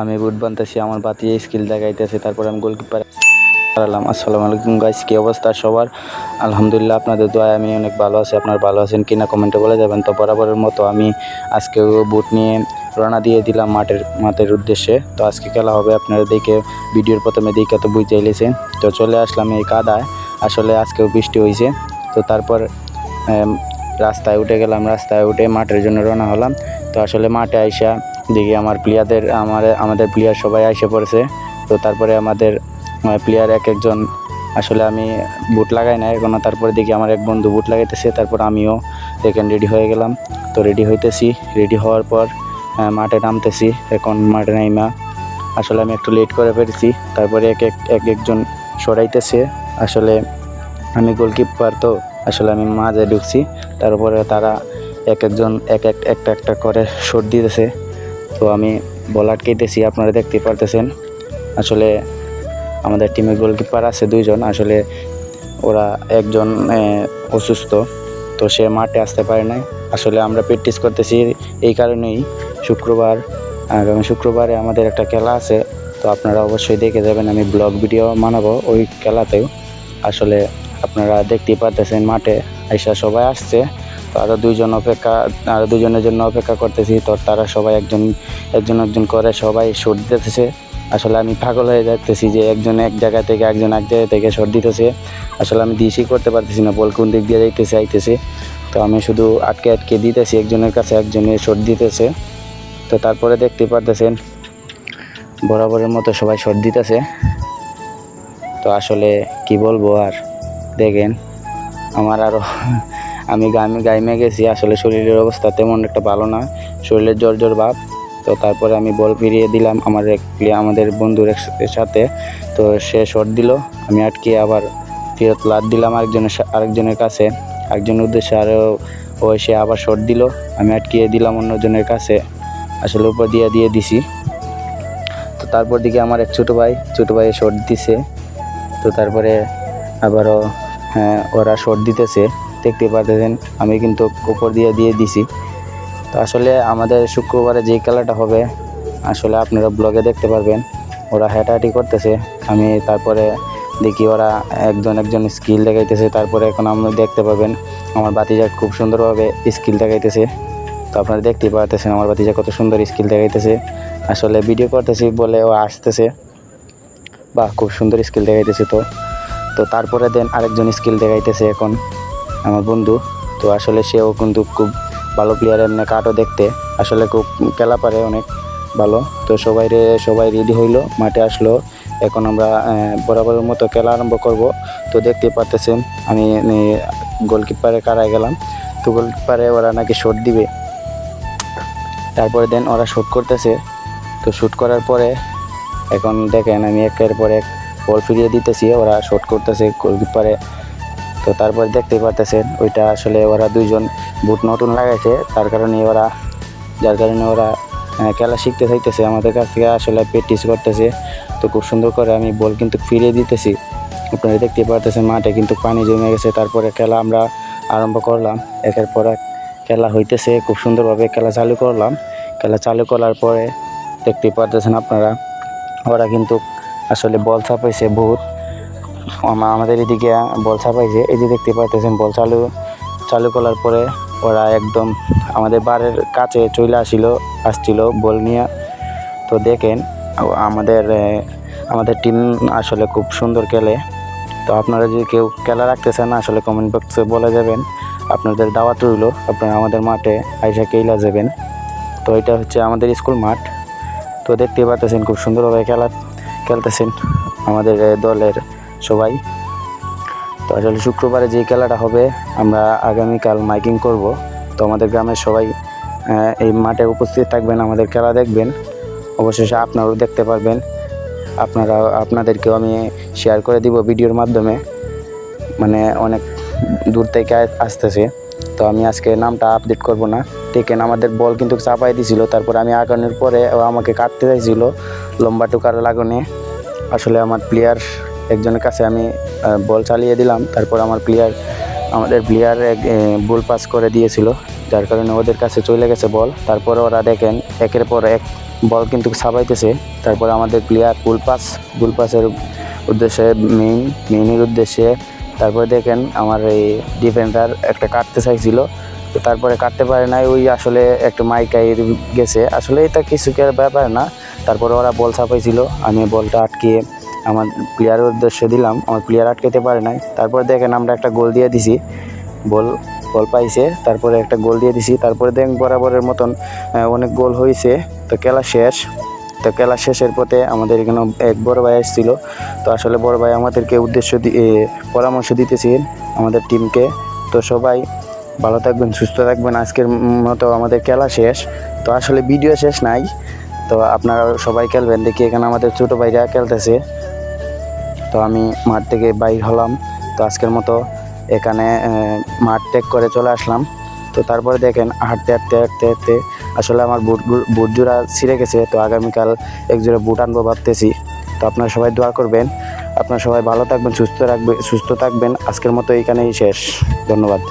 আমি বুট বানতেছি, আমার বাতি স্কিল দেখাইতেছে, তারপর আমি গোলকিপার হারালাম। আসসালামু আলাইকুম গাইস, কী অবস্থা সবার? আলহামদুলিল্লাহ, আপনাদের দোয়ায় আমি অনেক ভালো আছি। আপনারা ভালো আছেন কিনা কমেন্টে বলে যাবেন। তো বরাবরের মতো আমি আজকেও বুট নিয়ে রওনা দিয়ে দিলাম মাঠের উদ্দেশ্যে। তো আজকে খেলা হবে, আপনারা দেখে ভিডিওর প্রথমে দেখে তো বুঝতে লেছেন। তো চলে আসলাম এই কাদায়, আসলে আজকেও বৃষ্টি হয়েছে। তো তারপর রাস্তায় উঠে গেলাম, রাস্তায় উঠে মাঠের জন্য রওনা হলাম। তো আসলে মাঠে আইসা দেখি আমাদের প্লেয়ার সবাই এসে পড়েছে। তো তারপরে আমাদের প্লেয়ার একজন, আসলে আমি বুট লাগাই না এখনো। তারপরে দেখি আমার এক বন্ধু বুট লাগাইতেছে, তারপর আমিও দেখেন রেডি হয়ে গেলাম। তো রেডি হইতেছি, রেডি হওয়ার পর মাঠে নামতেছি। এখন মাঠে নাইমা আসলে আমি একটু লেট করে ফেলেছি। তারপরে একজন সরাইতেছে। আসলে আমি গোলকিপার, তো আসলে আমি মাঝে ঢুকছি। তারপরে তারা একজন একটা করে শট দিতেছে। তো আমি বল আটকাইতেছি, আপনারা দেখতে পারতেছেন। আসলে আমাদের টিমে গোলকিপার আছে দুইজন, আসলে ওরা একজন অসুস্থ, তো সে মাঠে আসতে পারে নাই। আসলে আমরা প্র্যাকটিস করতেছি এই কারণেই। আগামী শুক্রবারে আমাদের একটা খেলা আছে, তো আপনারা অবশ্যই দেখে যাবেন। আমি ব্লগ ভিডিও বানাবো ওই খেলাতেও। আসলে আপনারা দেখতেই পারতেছেন মাঠে আইসা সবাই আসছে। তো আরও দুজনের জন্য অপেক্ষা করতেছি। তো তারা সবাই একজন করে সবাই শট দিতেছে। আসলে আমি পাগল হয়ে যাচ্তেছি যে একজন এক জায়গা থেকে শট দিতেছে। আসলে আমি দিশই করতে পারতেছি না, বল কোন দিক দিয়ে আইতেছে। তো আমি শুধু আটকে দিতেছি একজনের কাছে, একজনের শট দিতেছে। তো তারপরে দেখতে পারতেছেন বরাবরের মতো সবাই শট দিতেছে। তো আসলে কি বলবো আর, দেখেন আমার আমি গাইমে গেছি। আসলে শরীরের অবস্থা তেমন একটা ভালো না, শরীরের জ্বর ভাব। তো তারপরে আমি বল ফিরিয়ে দিলাম আমাদের বন্ধুর সাথে। তো সে শট দিল, আমি আটকে আবার ফেরত লাত দিলাম আরেকজনের কাছে, একজনের উদ্দেশ্যে। সে আবার শট দিল, আমি আটকিয়ে দিলাম অন্যজনের কাছে। আসলে উপর দিয়ে দিছি। তো তারপর দিকে আমার এক ছোটো ভাই শট দিছে। তো তারপরে আবারও ওরা শট দিতেছে, দেখতে পারতেছেন। আমি কিন্তু উপর দিয়ে দিছি। তো আসলে আমাদের শুক্রবারে যেই খেলাটা হবে, আসলে আপনারা ব্লগে দেখতে পারবেন। ওরা হাঁটাহাঁটি করতেছে, আমি তারপরে দেখি ওরা একজন স্কিল দেখাইতেছে। তারপরে এখন আপনি দেখতে পাবেন আমার ভাতিজা খুব সুন্দরভাবে স্কিল দেখাইতেছে। তো আপনারা দেখতেই পারতেছেন আমার ভাতিজা কত সুন্দর স্কিল দেখাইতেছে। আসলে ভিডিও করতেছি বলে ও আসতেছে, বাহ খুব সুন্দর স্কিল দেখাইতেছে। তো তারপরে আরেকজন স্কিল দেখাইতেছে এখন আমার বন্ধু। তো আসলে সেও কিন্তু খুব ভালো প্লেয়ার, এমনি কাটও দেখতে, আসলে খুব খেলা পারে অনেক ভালো। তো সবাই রেডি হইলো, মাঠে আসলো। এখন আমরা বরাবরের মতো খেলা আরম্ভ করব। তো দেখতে পারতেছেন আমি গোলকিপারে কারায় গেলাম। তো গোলকিপারে ওরা নাকি শট দিবে। তারপরে ওরা শ্যুট করতেছে। তো শ্যুট করার পরে এখন দেখেন আমি একের পর এক বল ফিরিয়ে দিতেছি, ওরা শট করতেছে গোলকিপারে। তো তারপর দেখতেই পারতেছেন ওইটা আসলে ওরা দুইজন বুট নতুন লাগাইছে, যার কারণে ওরা খেলা শিখতে চাইতেছে আমাদের কাছ থেকে, আসলে প্র্যাকটিস করতেছে। তো খুব সুন্দর করে আমি বল কিন্তু ফিরিয়ে দিতেছি। আপনারা দেখতেই পারতেছেন মাঠে কিন্তু পানি জমে গেছে। তারপরে খেলা আমরা আরম্ভ করলাম, একের পর এক খেলা হইতেছে। খুব সুন্দরভাবে খেলা চালু করলাম। খেলা চালু করার পরে দেখতেই পারতেছেন আপনারা ওরা কিন্তু আসলে বল ছাপাইছে বহুত, আমাদের এদিকে বল ছাপাইছে। এই যে দেখতে পাইতেছেন বল চালু করার পরে ওরা একদম আমাদের বারের কাছে চলে আসছিল বল নিয়ে। তো দেখেন আমাদের টিম আসলে খুব সুন্দর খেলে। তো আপনারা যদি কেউ খেলা রাখতে চান, আসলে কমেন্ট বক্সে বলে যাবেন, আপনাদের দাওয়াত রইল, আপনারা আমাদের মাঠে আইসা খেলা যাবেন। তো এটা হচ্ছে আমাদের স্কুল মাঠ। তো দেখতে পাচ্ছেন খুব সুন্দরভাবে খেলতেছেন আমাদের দলের সবাই। তো আসলে শুক্রবারে যে খেলাটা হবে, আমরা আগামীকাল মাইকিং করব। তো আমাদের গ্রামের সবাই এই মাঠে উপস্থিত থাকবেন, আমাদের খেলা দেখবেন। অবশেষে আপনারাও দেখতে পারবেন, আপনাদেরকেও আমি শেয়ার করে দিব ভিডিওর মাধ্যমে, মানে অনেক দূর থেকে আসতেছে। তো আমি আজকে নামটা আপডেট করব না। দেখেন আমাদের বল কিন্তু চাপাই দিছিল, তারপর আমি আগানোর পরে ও আমাকে কাটতে চাইছিল লম্বা টুকার লাগনে। আসলে আমার প্লেয়ার একজনের কাছে আমি বল চালিয়ে দিলাম। তারপর আমাদের প্লেয়ার বল পাস করে দিয়েছিল, যার কারণে ওদের কাছে চলে গেছে বল। তারপরে ওরা দেখেন একের পর এক বল কিন্তু ছাপাইতেছে। তারপরে আমাদের প্লেয়ার ফুল পাসের উদ্দেশ্যে মেইনের উদ্দেশ্যে। তারপরে দেখেন আমার এই ডিফেন্ডার একটা কাটতে চাইছিল, তো তারপরে কাটতে পারে নাই, ওই আসলে একটা মাইকাই গেছে, আসলে এটা কিছু ব্যাপার না। তারপরে ওরা বল ছাপাইছিল, আমি বলটা আটকিয়ে আমার প্লেয়ারের উদ্দেশ্যে দিলাম, আমার প্লেয়ার আটকাতে পারে নাই। তারপরে দেখেন আমরা একটা গোল দিয়ে দিছি, বল পাইছে, তারপরে একটা গোল দিয়ে দিছি। তারপরে দেখেন বরাবরের মতন অনেক গোল হয়েছে। তো খেলা শেষের পথে আমাদের এখানে এক বড় ভাই এসেছিল। তো আসলে বড় ভাই আমাদেরকে পরামর্শ দিতেছেন আমাদের টিমকে। তো সবাই ভালো থাকবেন, সুস্থ থাকবেন। আজকের মতো আমাদের খেলা শেষ, তো আসলে ভিডিও শেষ নাই, তো আপনারা সবাই খেলবেন। দেখি এখানে আমাদের ছোটো ভাইরা খেলতেছে, তো আমি মাঠ থেকে বাইর হলাম। তো আজকের মতো এখানে মাঠ ত্যাগ করে চলে আসলাম। তো তারপরে দেখেন হাঁটতে আসলে আমার বুট জোড়া ছিঁড়ে গেছে। তো আগামীকাল এক জোড়া বুট আনবো ভাবতেছি। তো আপনারা সবাই দোয়া করবেন, আপনারা সবাই ভালো থাকবেন, সুস্থ থাকবেন। আজকের মতো এইখানেই শেষ, ধন্যবাদ।